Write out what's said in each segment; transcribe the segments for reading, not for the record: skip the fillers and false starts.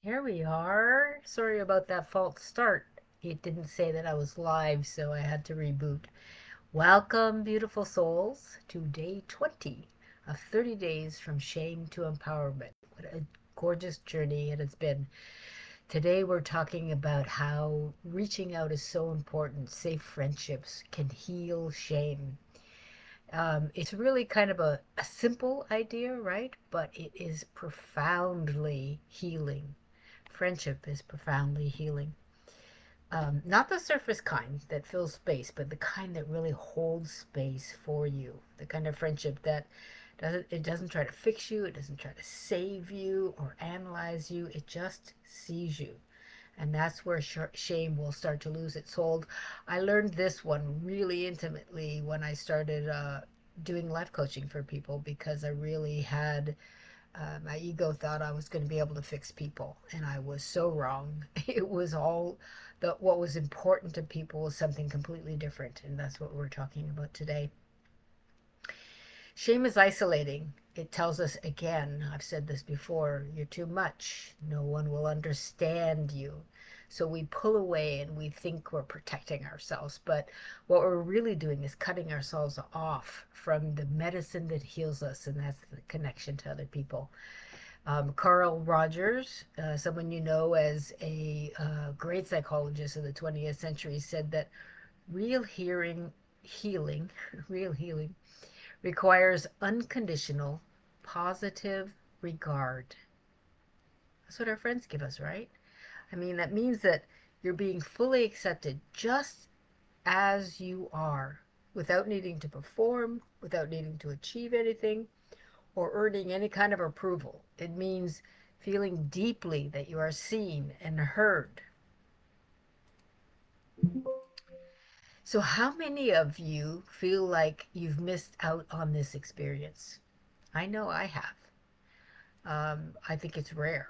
Here we are. Sorry about that false start. It didn't say that I was live, so I had to reboot. Welcome, beautiful souls, to day 20 of 30 days from shame to empowerment. What a gorgeous journey it has been. Today, we're talking about how reaching out is so important. Safe friendships can heal shame. It's really kind of a simple idea, right? But it is profoundly healing. Friendship is profoundly healing. Not the surface kind that fills space, but the kind that really holds space for you. The kind of friendship that doesn't try to fix you, it doesn't try to save you or analyze you. It just sees you. And that's where shame will start to lose its hold. I learned this one really intimately when I started doing life coaching for people because I really had my ego thought I was going to be able to fix people, and I was so wrong. It was all that what was important to people was something completely different, and that's what we're talking about today. Shame is isolating. It tells us again, I've said this before, you're too much. No one will understand you. So we pull away and we think we're protecting ourselves. But what we're really doing is cutting ourselves off from the medicine that heals us, and that's the connection to other people. Carl Rogers, someone you know as a great psychologist of the 20th century, said that real healing, real healing requires unconditional, positive regard. That's what our friends give us, right? I mean, that means that you're being fully accepted just as you are, without needing to perform, without needing to achieve anything, or earning any kind of approval. It means feeling deeply that you are seen and heard. So, how many of you feel like you've missed out on this experience? I know I have. I think it's rare.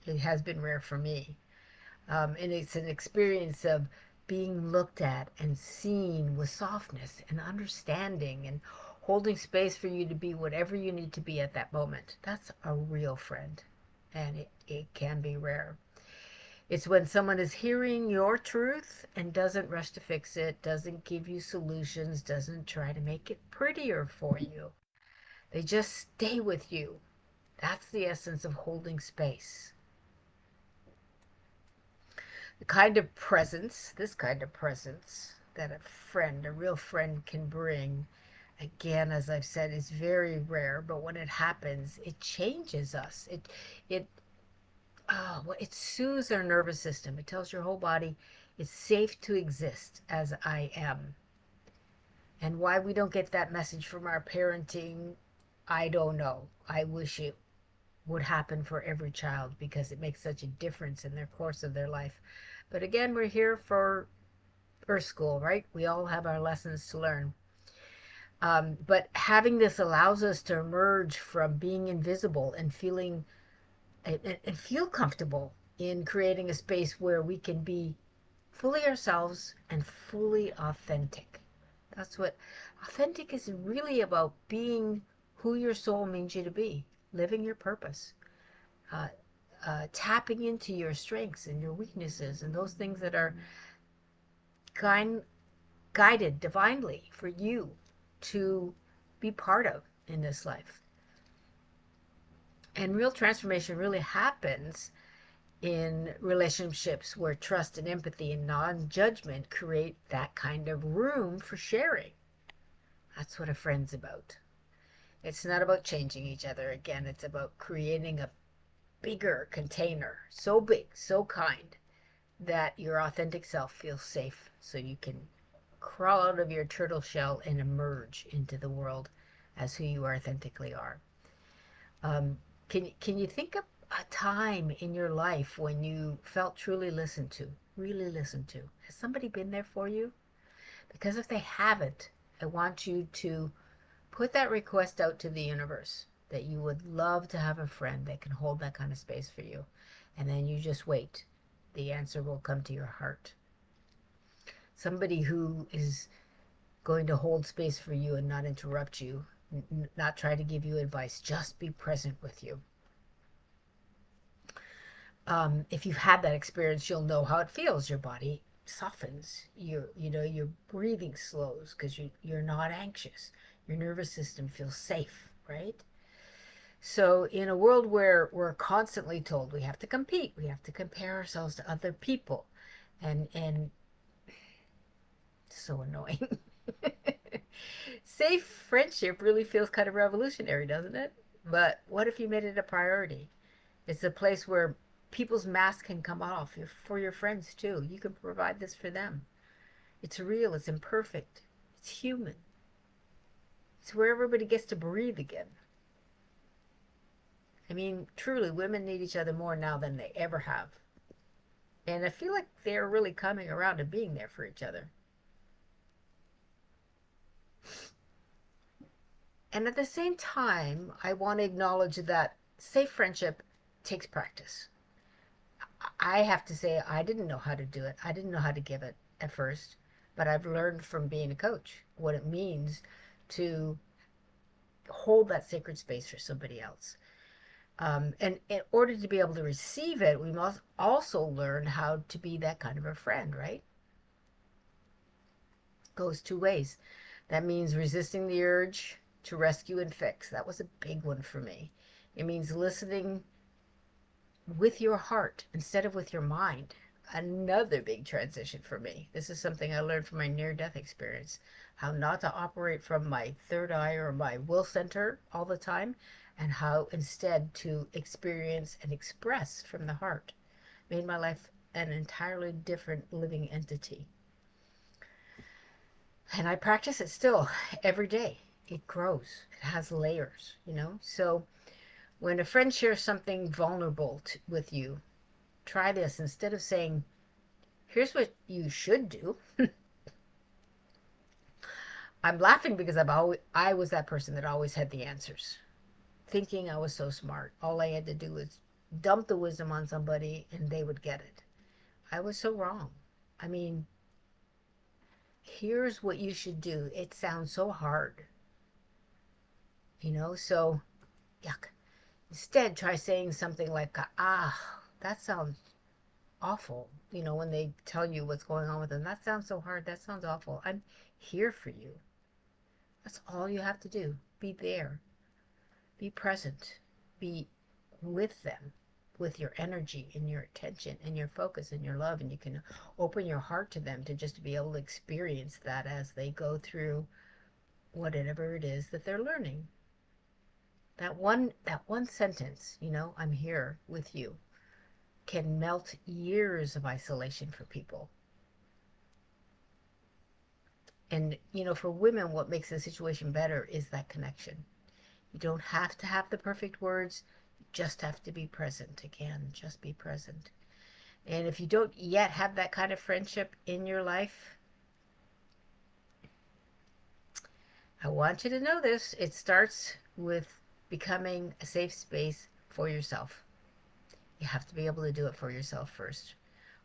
It has been rare for me. And it's an experience of being looked at and seen with softness and understanding and holding space for you to be whatever you need to be at that moment. That's a real friend. And it can be rare. It's when someone is hearing your truth and doesn't rush to fix it, doesn't give you solutions, doesn't try to make it prettier for you. They just stay with you. That's the essence of holding space. The kind of presence, this kind of presence that a friend, a real friend can bring, again, as I've said, is very rare, but when it happens, it changes us. It soothes our nervous system. It tells your whole body it's safe to exist as I am. And why we don't get that message from our parenting, I don't know. I wish it would happen for every child because it makes such a difference in their course of their life. But again, we're here for Earth School, right? We all have our lessons to learn. But having this allows us to emerge from being invisible and feel comfortable in creating a space where we can be fully ourselves and fully authentic. That's what authentic is really about, being who your soul means you to be, living your purpose, uh, tapping into your strengths and your weaknesses and those things that are kind, guided divinely for you to be part of in this life. And real transformation really happens in relationships where trust and empathy and non judgment create that kind of room for sharing. That's what a friend's about. It's not about changing each other. Again, it's about creating a bigger container, so big, so kind, that your authentic self feels safe so you can crawl out of your turtle shell and emerge into the world as who you authentically are. Um, can you think of a time in your life when you felt truly listened to, really listened to? Has somebody been there for you? Because if they haven't, I want you to put that request out to the universe that you would love to have a friend that can hold that kind of space for you. And then you just wait. The answer will come to your heart. Somebody who is going to hold space for you and not interrupt you, not try to give you advice, just be present with you. If you've had that experience, you'll know how it feels. Your body softens. Your breathing slows because you're not anxious. Your nervous system feels safe, right? So in a world where we're constantly told we have to compete, we have to compare ourselves to other people, and so annoying. Safe friendship really feels kind of revolutionary, doesn't it? But what if you made it a priority? It's a place where people's masks can come off for your friends too. You can provide this for them. It's real, it's imperfect, it's human. It's where everybody gets to breathe again. I mean, truly, women need each other more now than they ever have. And I feel like they're really coming around to being there for each other. And at the same time, I want to acknowledge that safe friendship takes practice. I have to say, I didn't know how to do it. I didn't know how to give it at first, but I've learned from being a coach what it means to hold that sacred space for somebody else. And in order to be able to receive it, we must also learn how to be that kind of a friend, right? Goes two ways. That means resisting the urge to rescue and fix. That was a big one for me. It means listening with your heart instead of with your mind. Another big transition for me. This is something I learned from my near death experience, how not to operate from my third eye or my will center all the time, and how instead to experience and express from the heart. Made my life an entirely different living entity. And I practice it still every day. It grows, it has layers. So when a friend shares something vulnerable with you, try this. Instead of saying, here's what you should do, I'm laughing because I was that person that always had the answers, thinking I was so smart. All I had to do was dump the wisdom on somebody and they would get it. I was so wrong. I mean, here's what you should do. It sounds so hard. So yuck. Instead, try saying something like, that sounds awful. When they tell you what's going on with them, that sounds so hard. That sounds awful. I'm here for you. That's all you have to do. Be there. Be present. Be with them, with your energy and your attention and your focus and your love. And you can open your heart to them to just be able to experience that as they go through whatever it is that they're learning. That one sentence, I'm here with you, can melt years of isolation for people. And, for women, what makes the situation better is that connection. You don't have to have the perfect words, you just have to be present. Again, just be present. And if you don't yet have that kind of friendship in your life, I want you to know this. It starts with becoming a safe space for yourself. You have to be able to do it for yourself first.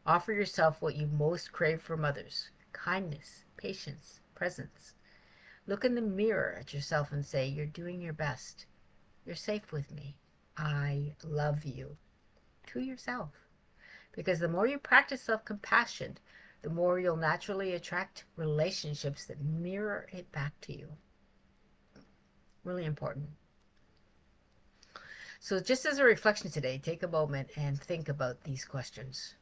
Offer yourself what you most crave from others: kindness, patience, presence. Look in the mirror at yourself and say, you're doing your best. You're safe with me. I love you. To yourself. Because the more you practice self compassion, the more you'll naturally attract relationships that mirror it back to you. Really important. So, just as a reflection today, take a moment and think about these questions.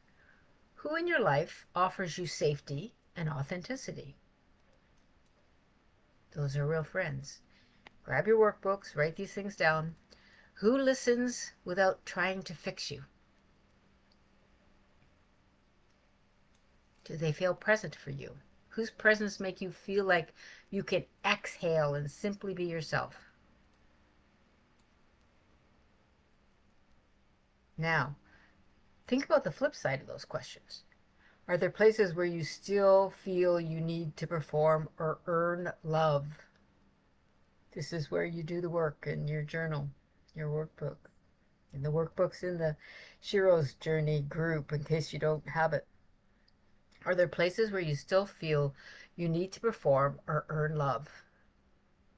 Who in your life offers you safety and authenticity? Those are real friends. Grab your workbooks, write these things down. Who listens without trying to fix you? Do they feel present for you? Whose presence make you feel like you can exhale and simply be yourself? Now, think about the flip side of those questions. Are there places where you still feel you need to perform or earn love? This is where you do the work in your journal, your workbook, and the workbooks in the Shiro's Journey group in case you don't have it. Are there places where you still feel you need to perform or earn love?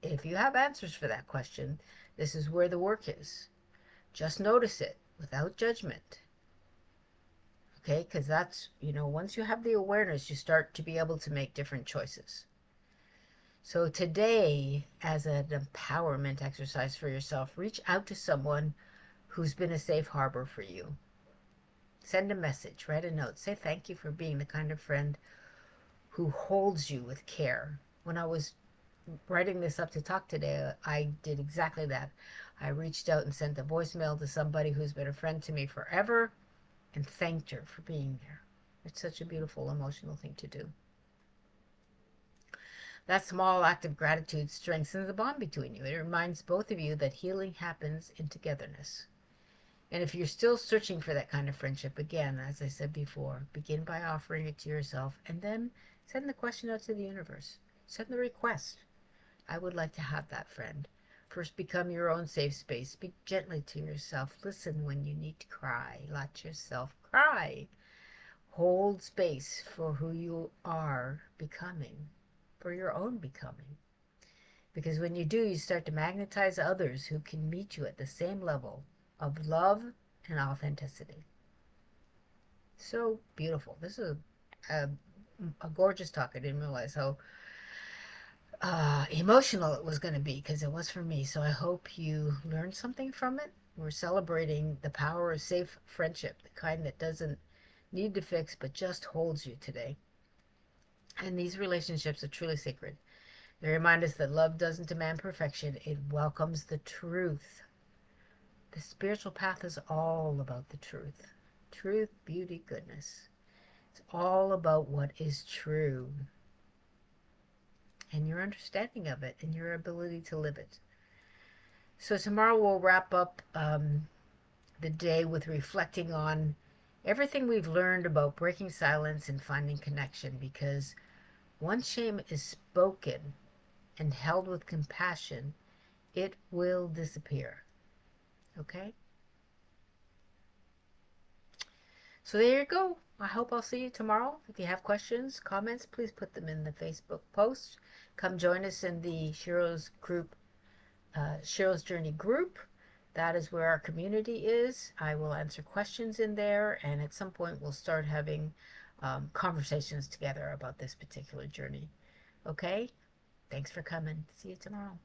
If you have answers for that question, this is where the work is. Just notice it without judgment. Okay, because that's, once you have the awareness, you start to be able to make different choices. So today, as an empowerment exercise for yourself, reach out to someone who's been a safe harbor for you. Send a message, write a note, say thank you for being the kind of friend who holds you with care. When I was writing this up to talk today, I did exactly that. I reached out and sent a voicemail to somebody who's been a friend to me forever and thanked her for being there. It's such a beautiful emotional thing to do. That small act of gratitude strengthens the bond between you. It reminds both of you that healing happens in togetherness. And if you're still searching for that kind of friendship, again, as I said before, begin by offering it to yourself and then send the question out to the universe. Send the request. I would like to have that friend. First, become your own safe space. Speak gently to yourself. Listen when you need to cry. Let yourself cry. Hold space for who you are becoming, for your own becoming. Because when you do, you start to magnetize others who can meet you at the same level of love and authenticity. So beautiful. This is a, a gorgeous talk. I didn't realize how emotional it was going to be, because it was for me. So I hope you learned something from it. We're celebrating the power of safe friendship, the kind that doesn't need to fix but just holds you today. And these relationships are truly sacred. They remind us that love doesn't demand perfection, it welcomes the truth. The spiritual path is all about the truth. Truth, beauty, goodness. It's all about what is true and your understanding of it and your ability to live it. So, tomorrow we'll wrap up the day with reflecting on everything we've learned about breaking silence and finding connection, because once shame is spoken and held with compassion, it will disappear. Okay? So there you go. I hope I'll see you tomorrow. If you have questions, comments, please put them in the Facebook post. Come join us in the Shiro's group, Shiro's Journey group. That is where our community is. I will answer questions in there, and at some point we'll start having conversations together about this particular journey. Okay? Thanks for coming. See you tomorrow.